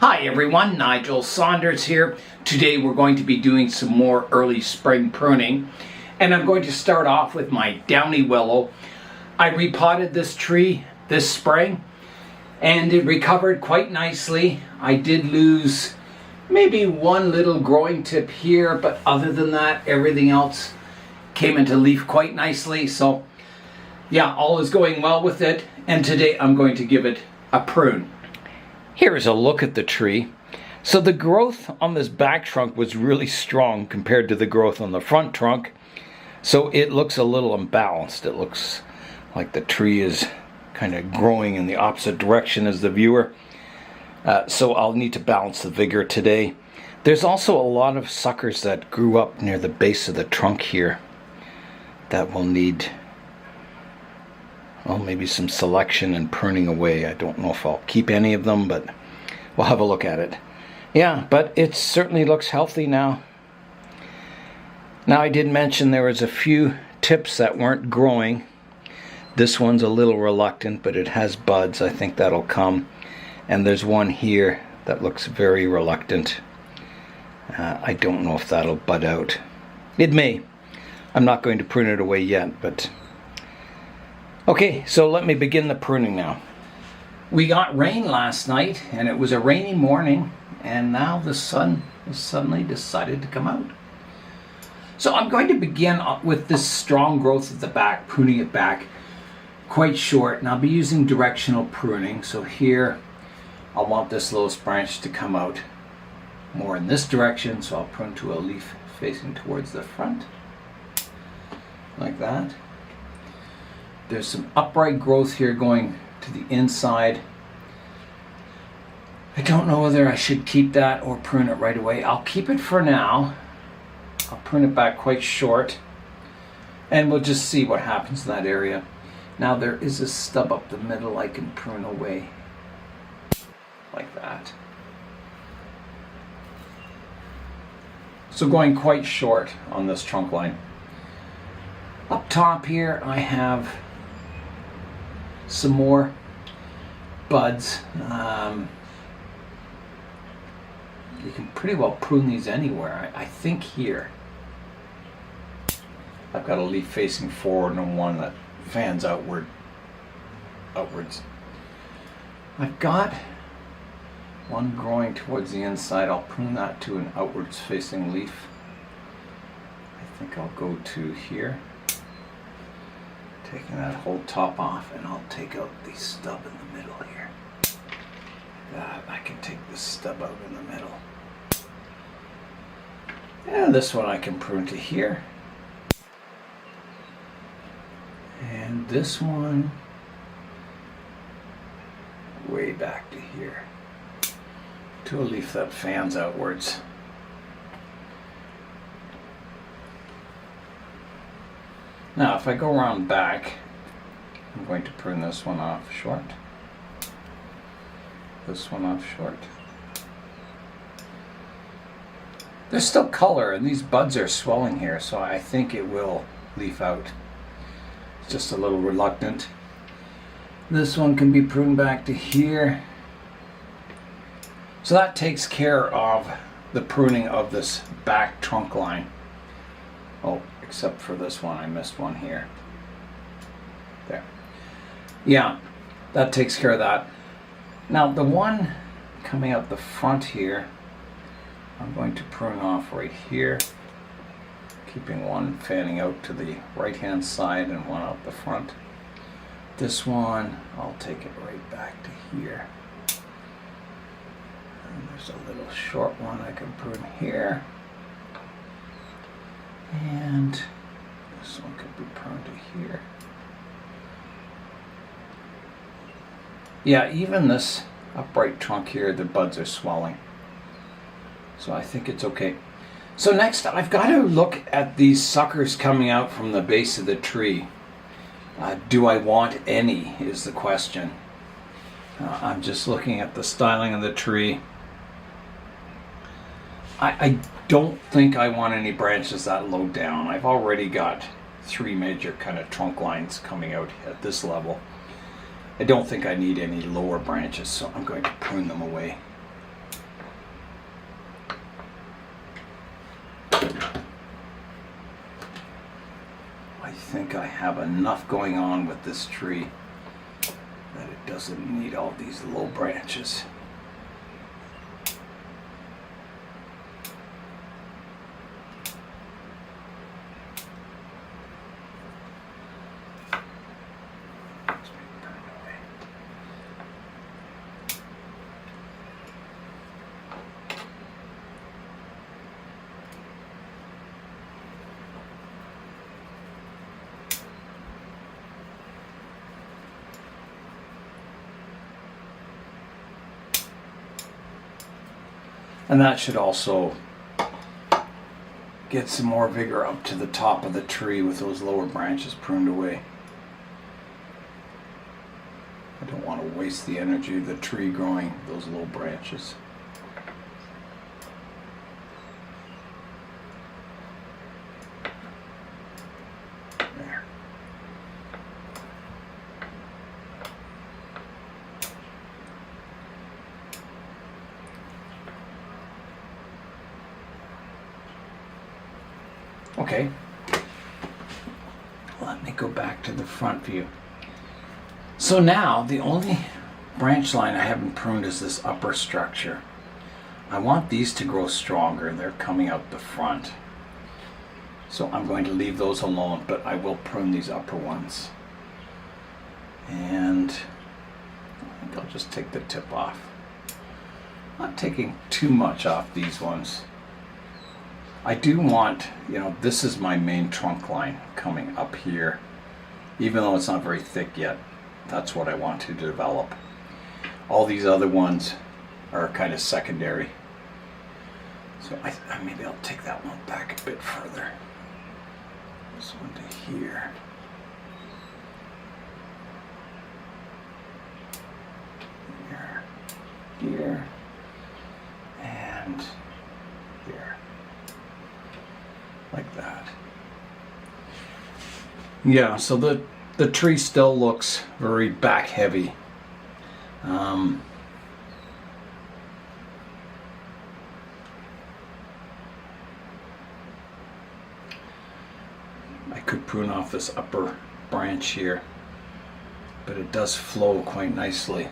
Hi everyone, Nigel Saunders here. Today we're going to be doing some more early spring pruning, and I'm going to start off with my Downy Willow. I repotted this tree this spring and it recovered quite nicely. I did lose maybe one little growing tip here, but other than that everything else came into leaf quite nicely. So yeah, all is going well with it, and today I'm going to give it a prune. Here is a look at the tree. So the growth on this back trunk was really strong compared to the growth on the front trunk. So it looks a little imbalanced. It looks like the tree is kind of growing in the opposite direction as the viewer. So I'll need to balance the vigor today. There's also a lot of suckers that grew up near the base of the trunk here that will need, well, maybe some selection and pruning away. I don't know if I'll keep any of them, but we'll have a look at it. Yeah, but it certainly looks healthy now. Now, I did mention there was a few tips that weren't growing. This one's a little reluctant, but it has buds. I think that'll come. And there's one here that looks very reluctant. I don't know if that'll bud out. It may. I'm not going to prune it away yet, but okay, so let me begin the pruning now. We got rain last night, and it was a rainy morning, and now the sun has suddenly decided to come out. So I'm going to begin with this strong growth at the back, pruning it back quite short, and I'll be using directional pruning. So here, I want this lowest branch to come out more in this direction, so I'll prune to a leaf facing towards the front, like that. There's some upright growth here going to the inside. I don't know whether I should keep that or prune it right away. I'll keep it for now. I'll prune it back quite short, and we'll just see what happens in that area. Now there is a stub up the middle I can prune away, like that. So going quite short on this trunk line. Up top here I have some more buds. You can pretty well prune these anywhere. I think here I've got a leaf facing forward and one that fans outwards. I've got one growing towards the inside. I'll prune that to an outwards facing leaf. I think I'll go to here, taking that whole top off, and I'll take out the stub in the middle here. I can take this stub out in the middle. And this one I can prune to here. And this one way back to here, to a leaf that fans outwards. Now, if I go around back, I'm going to prune this one off short, this one off short. There's still color, and these buds are swelling here, so I think it will leaf out. It's just a little reluctant. This one can be pruned back to here. So that takes care of the pruning of this back trunk line. Oh, except for this one, I missed one here. There. Yeah, that takes care of that. Now the one coming out the front here, I'm going to prune off right here, keeping one fanning out to the right hand side and one out the front. This one, I'll take it right back to here. And there's a little short one I can prune here. And this one could be pruned to here. Yeah, even this upright trunk here, the buds are swelling. So I think it's okay. So next, I've got to look at these suckers coming out from the base of the tree. Do I want any, is the question. I'm just looking at the styling of the tree. I don't think I want any branches that low down. I've already got 3 major kind of trunk lines coming out at this level. I don't think I need any lower branches, so I'm going to prune them away. I think I have enough going on with this tree that it doesn't need all these low branches. And that should also get some more vigor up to the top of the tree with those lower branches pruned away. I don't want to waste the energy of the tree growing those low branches. There. Okay, let me go back to the front view. So now the only branch line I haven't pruned is this upper structure. I want these to grow stronger. They're coming out the front. So I'm going to leave those alone, but I will prune these upper ones. And I think I'll just take the tip off. Not taking too much off these ones. I do want, this is my main trunk line coming up here. Even though it's not very thick yet, that's what I want to develop. All these other ones are kind of secondary. So maybe I'll take that one back a bit further. This one to here. Here. And here. Like that. Yeah, so the tree still looks very back heavy. I could prune off this upper branch here, but it does flow quite nicely.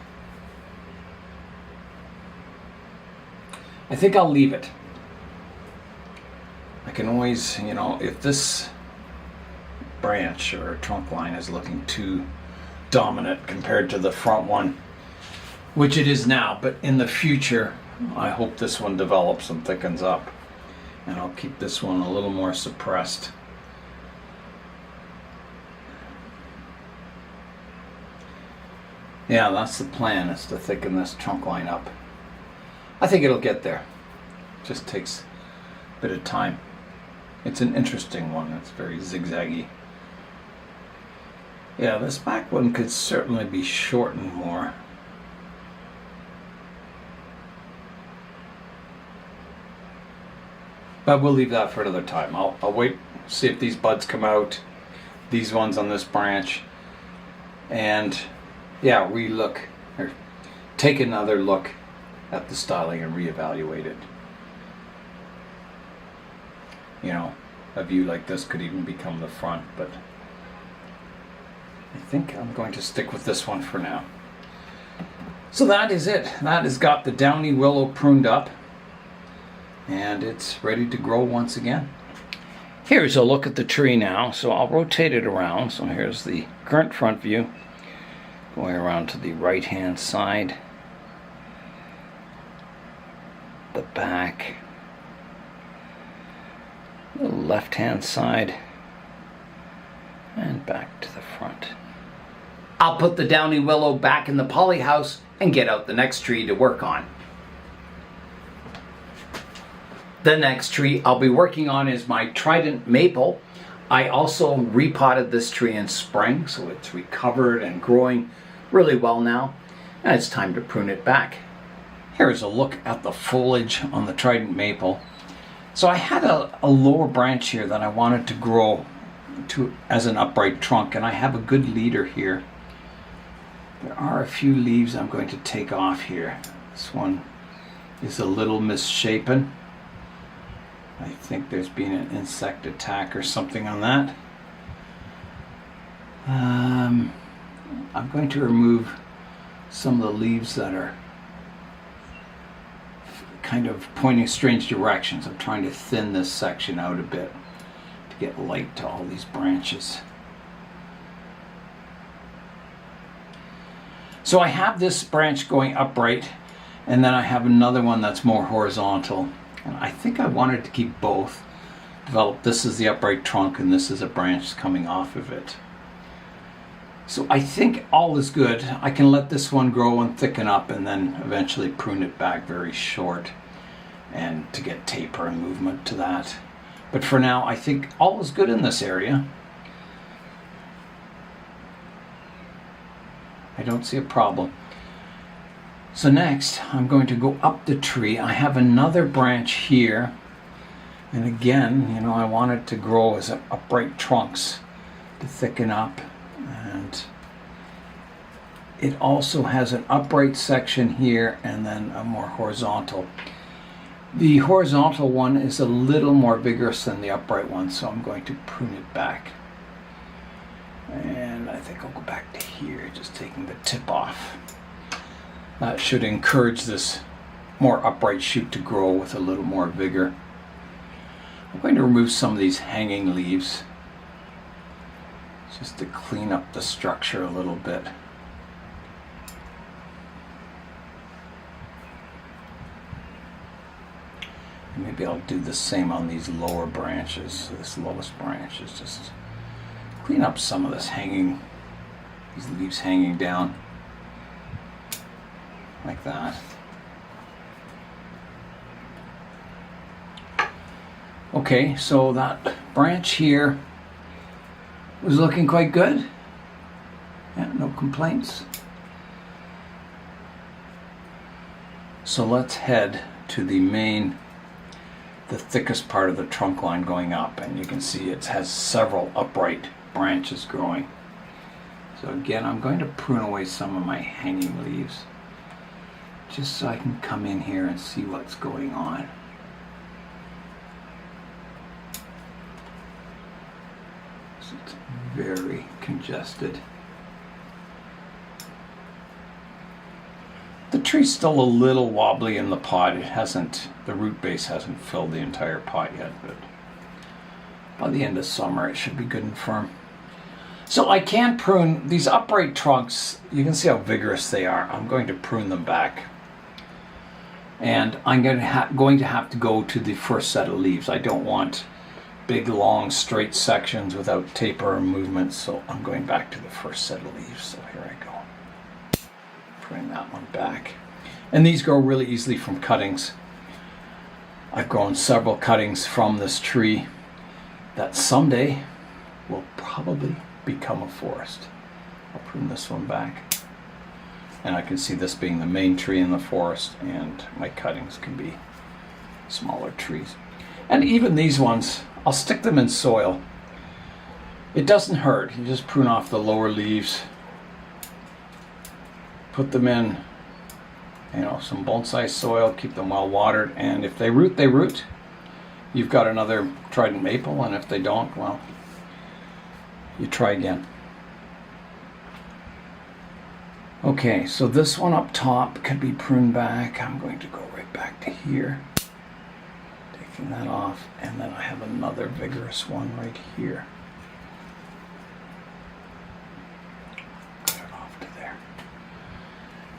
I think I'll leave it. I can always, if this branch or trunk line is looking too dominant compared to the front one, which it is now, but in the future, I hope this one develops and thickens up, and I'll keep this one a little more suppressed. Yeah, that's the plan, is to thicken this trunk line up. I think it'll get there. It just takes a bit of time. It's an interesting one. It's very zigzaggy. Yeah, this back one could certainly be shortened more. But we'll leave that for another time. I'll wait, see if these buds come out, these ones on this branch, and yeah, relook, or take another look at the styling and reevaluate it. A view like this could even become the front, but I think I'm going to stick with this one for now. So that is it. That has got the Downy Willow pruned up, and it's ready to grow once again. Here's a look at the tree now, so I'll rotate it around. So here's the current front view, going around to the right hand side, the back, the left hand side, and back to the front. I'll put the Downy Willow back in the poly house and get out the next tree to work on. The next tree I'll be working on is my Trident Maple. I also repotted this tree in spring, so it's recovered and growing really well now, and it's time to prune it back. Here's a look at the foliage on the Trident Maple. So I had a lower branch here that I wanted to grow as an upright trunk, and I have a good leader here. There are a few leaves I'm going to take off here. This one is a little misshapen. I think there's been an insect attack or something on that. I'm going to remove some of the leaves that are kind of pointing strange directions. I'm trying to thin this section out a bit to get light to all these branches. So I have this branch going upright, and then I have another one that's more horizontal. And I think I wanted to keep both. This is the upright trunk, and this is a branch coming off of it. So I think all is good. I can let this one grow and thicken up, and then eventually prune it back very short, and to get taper and movement to that. But for now, I think all is good in this area. I don't see a problem. So next, I'm going to go up the tree. I have another branch here. And again, you know, I want it to grow as upright trunks to thicken up. And it also has an upright section here and then a more horizontal. The horizontal one is a little more vigorous than the upright one, so I'm going to prune it back. And I think I'll go back to here, just taking the tip off. That should encourage this more upright shoot to grow with a little more vigor. I'm going to remove some of these hanging leaves just to clean up the structure a little bit. And maybe I'll do the same on these lower branches, this lowest branch is just clean up some of this hanging, these leaves hanging down like that. Okay, so that branch here was looking quite good. Yeah, no complaints. So let's head to the main, the thickest part of the trunk line going up, and you can see it has several upright branches growing. So again, I'm going to prune away some of my hanging leaves just so I can come in here and see what's going on. So it's very congested. The tree's still a little wobbly in the pot. It hasn't, the root base hasn't filled the entire pot yet, but by the end of summer it should be good and firm. So I can prune these upright trunks. You can see how vigorous they are. I'm going to prune them back. And I'm going to have to go to the first set of leaves. I don't want big, long, straight sections without taper or movement, so I'm going back to the first set of leaves. So here I go. Bring that one back. And these grow really easily from cuttings. I've grown several cuttings from this tree that someday will probably become a forest. I'll prune this one back. And I can see this being the main tree in the forest, and my cuttings can be smaller trees. And even these ones, I'll stick them in soil. It doesn't hurt. You just prune off the lower leaves, put them in, you know, some bonsai soil, keep them well watered, and if they root, they root. You've got another Trident Maple, and if they don't, well, you try again. Okay, so this one up top could be pruned back. I'm going to go right back to here, taking that off, and then I have another vigorous one right here. Cut it off to there.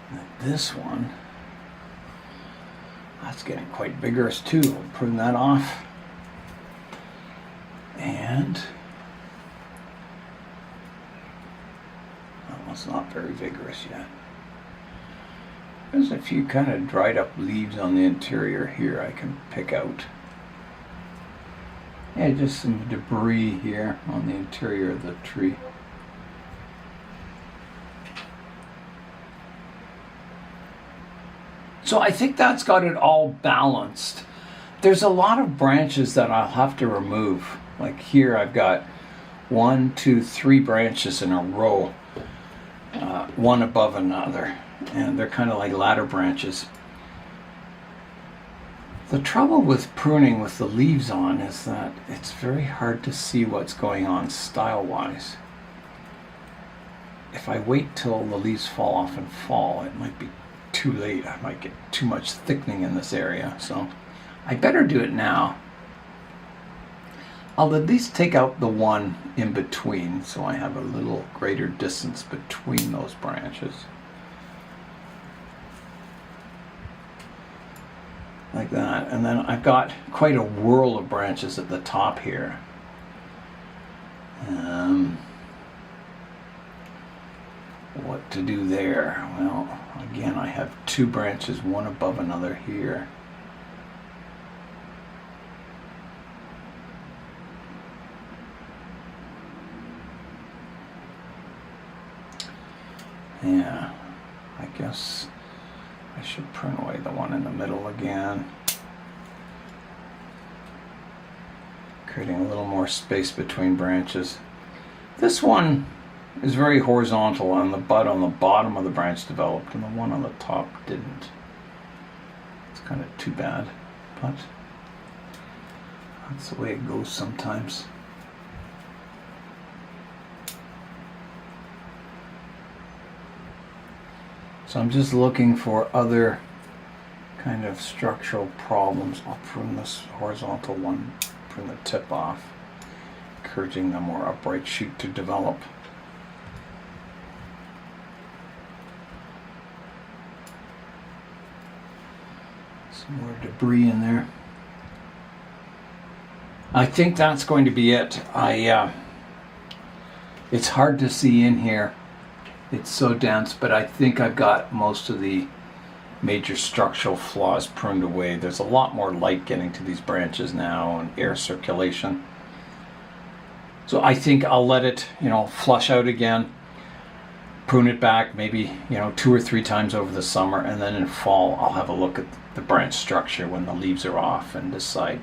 And then this one, that's getting quite vigorous too. I'll prune that off. And that one's not very vigorous yet. There's a few kind of dried up leaves on the interior here I can pick out. Yeah, just some debris here on the interior of the tree. So I think that's got it all balanced. There's a lot of branches that I'll have to remove. Like here I've got 1, 2, 3 branches in a row, one above another, and they're kind of like ladder branches. The trouble with pruning with the leaves on is that it's very hard to see what's going on style-wise. if I wait till the leaves fall off in fall, it might be too late. I might get too much thickening in this area, so I better do it now. I'll at least take out the one in between so I have a little greater distance between those branches. Like that. And then I've got quite a whirl of branches at the top here. What to do there? Well, again, I have two branches, one above another here. Yeah, I guess I should prune away the one in the middle again, creating a little more space between branches. This one is very horizontal, and the bud on the bottom of the branch developed and the one on the top didn't. It's kind of too bad, but that's the way it goes sometimes. So I'm just looking for other kind of structural problems. I'll prune this horizontal one, prune the tip off, encouraging the more upright shoot to develop. Some more debris in there. I think that's going to be it. It's hard to see in here. It's so dense, but I think I've got most of the major structural flaws pruned away. There's a lot more light getting to these branches now and air circulation. So I think I'll let it, flush out again, prune it back maybe, 2 or 3 times over the summer, and then in fall I'll have a look at the branch structure when the leaves are off and decide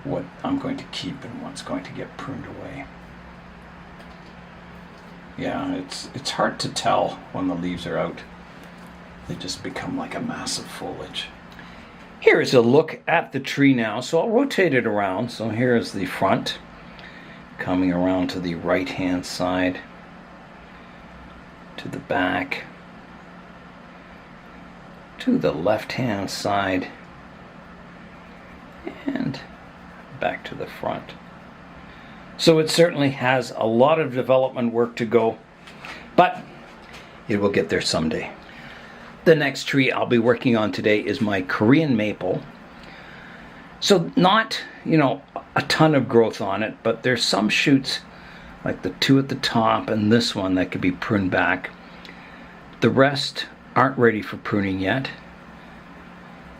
what I'm going to keep and what's going to get pruned away. Yeah, it's hard to tell when the leaves are out. They just become like a mass of foliage. Here is a look at the tree now. So I'll rotate it around. So here is the front, coming around to the right hand side, to the back, to the left hand side, and back to the front. So it certainly has a lot of development work to go, but it will get there someday. The next tree I'll be working on today is my Korean maple. So not, a ton of growth on it, but there's some shoots, like the 2 at the top and this one, that could be pruned back. The rest aren't ready for pruning yet,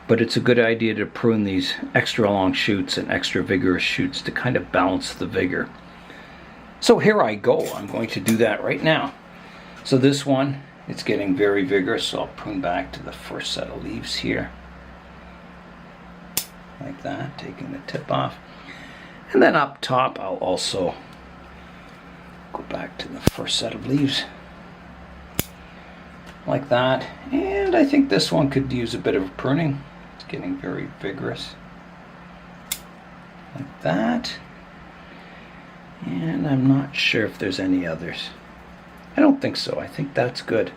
but it's a good idea to prune these extra long shoots and extra vigorous shoots to kind of balance the vigor. So here I go. I'm going to do that right now. So this one, it's getting very vigorous, so I'll prune back to the first set of leaves here. Like that, taking the tip off. And then up top, I'll also go back to the first set of leaves. Like that. And I think this one could use a bit of pruning. Getting very vigorous, like that. And I'm not sure if there's any others. I don't think so. I think that's good.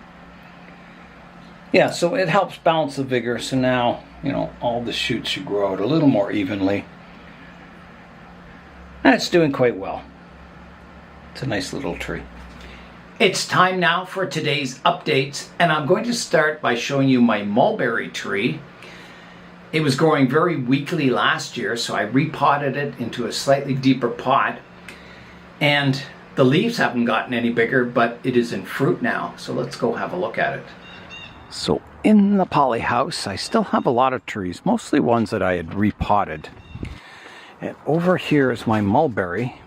Yeah, so it helps balance the vigor. So now, all the shoots should grow out a little more evenly. And it's doing quite well. It's a nice little tree. It's time now for today's updates, and I'm going to start by showing you my mulberry tree. It was growing very weakly last year, so I repotted it into a slightly deeper pot. And the leaves haven't gotten any bigger, but it is in fruit now. So let's go have a look at it. So in the poly house, I still have a lot of trees, mostly ones that I had repotted. And over here is my mulberry.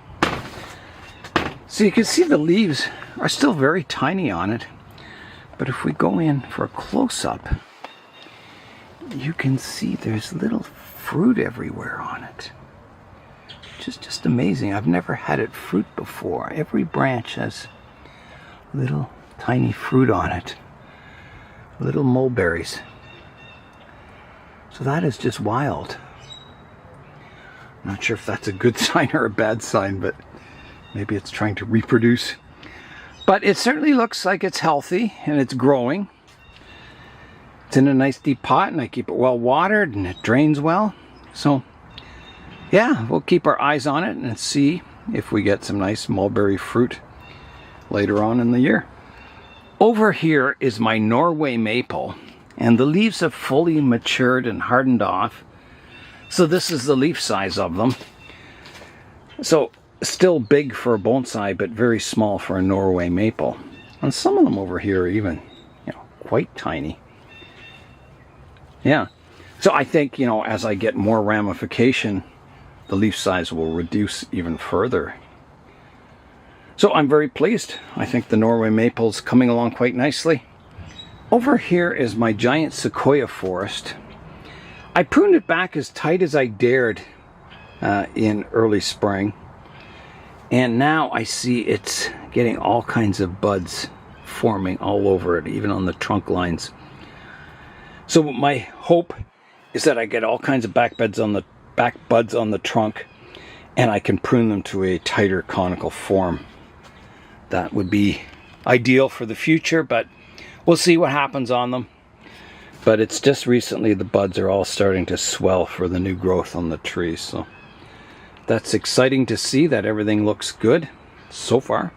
So you can see the leaves are still very tiny on it. But if we go in for a close-up, you can see there's little fruit everywhere on it. Which is just amazing. I've never had it fruit before. Every branch has little tiny fruit on it. Little mulberries. So that is just wild. I'm not sure if that's a good sign or a bad sign, but maybe it's trying to reproduce. But it certainly looks like it's healthy and it's growing. It's in a nice deep pot and I keep it well watered and it drains well. So yeah, we'll keep our eyes on it and see if we get some nice mulberry fruit later on in the year. Over here is my Norway maple, and the leaves have fully matured and hardened off. So this is the leaf size of them. So still big for a bonsai, but very small for a Norway maple. And some of them over here are even, quite tiny. Yeah. So I think, as I get more ramification, the leaf size will reduce even further. So I'm very pleased. I think the Norway maple's coming along quite nicely. Over here is my giant sequoia forest. I pruned it back as tight as I dared in early spring. And now I see it's getting all kinds of buds forming all over it, even on the trunk lines. So my hope is that I get all kinds of back buds on the trunk, and I can prune them to a tighter conical form. That would be ideal for the future, but we'll see what happens on them. But it's just recently the buds are all starting to swell for the new growth on the trees. So that's exciting to see that everything looks good so far.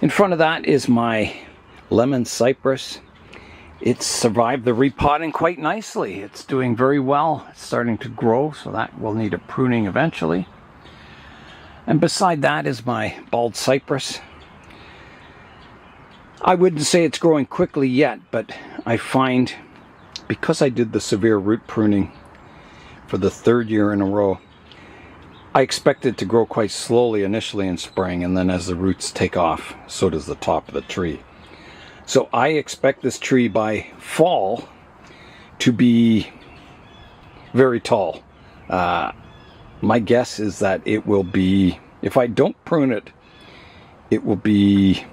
In front of that is my lemon cypress. It's survived the repotting quite nicely. It's doing very well. It's starting to grow, so that will need a pruning eventually. And beside that is my bald cypress. I wouldn't say it's growing quickly yet, but I find because I did the severe root pruning for the 3rd year in a row, I expect it to grow quite slowly initially in spring, and then as the roots take off, so does the top of the tree. So I expect this tree by fall to be very tall. My guess is that it will be, if I don't prune it, it will be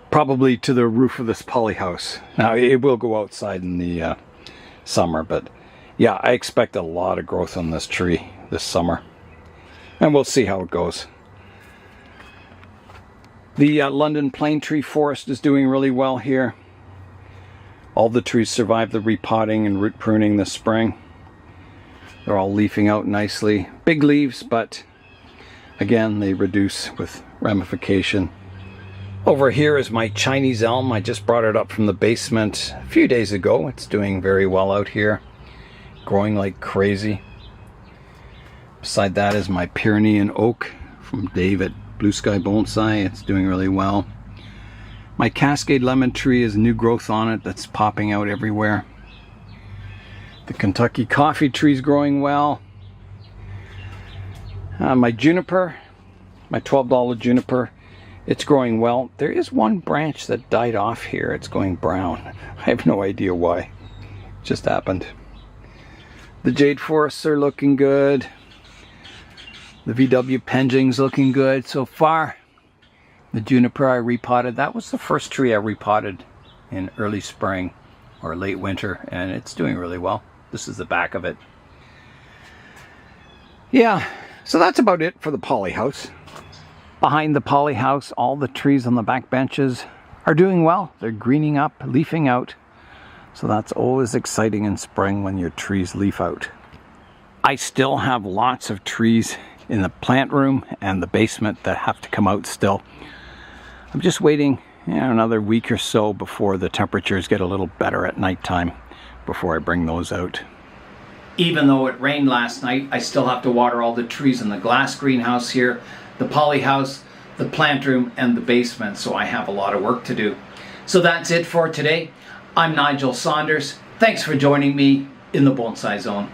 probably to the roof of this polyhouse. Now it will go outside in the summer, but yeah, I expect a lot of growth on this tree this summer. And we'll see how it goes. The London plane tree forest is doing really well here. All the trees survived the repotting and root pruning this spring. They're all leafing out nicely. Big leaves, but again, they reduce with ramification. Over here is my Chinese elm. I just brought it up from the basement a few days ago. It's doing very well out here, growing like crazy. Beside that is my Pyrenean oak from Dave at Blue Sky Bonsai. It's doing really well. My Cascade lemon tree has new growth on it that's popping out everywhere. The Kentucky coffee tree is growing well. My juniper, my $12 juniper, it's growing well. There is one branch that died off here. It's going brown. I have no idea why. It just happened. The jade forests are looking good. The VW Penjing's looking good so far. The juniper I repotted, that was the first tree I repotted in early spring or late winter, and it's doing really well. This is the back of it. Yeah, so that's about it for the polyhouse. Behind the polyhouse, all the trees on the back benches are doing well. They're greening up, leafing out. So that's always exciting in spring when your trees leaf out. I still have lots of trees in the plant room and the basement that have to come out still. I'm just waiting another week or so before the temperatures get a little better at nighttime before I bring those out. Even though it rained last night, I still have to water all the trees in the glass greenhouse here, the polyhouse, the plant room, and the basement, so I have a lot of work to do. So that's it for today. I'm Nigel Saunders. Thanks for joining me in the Bonsai Zone.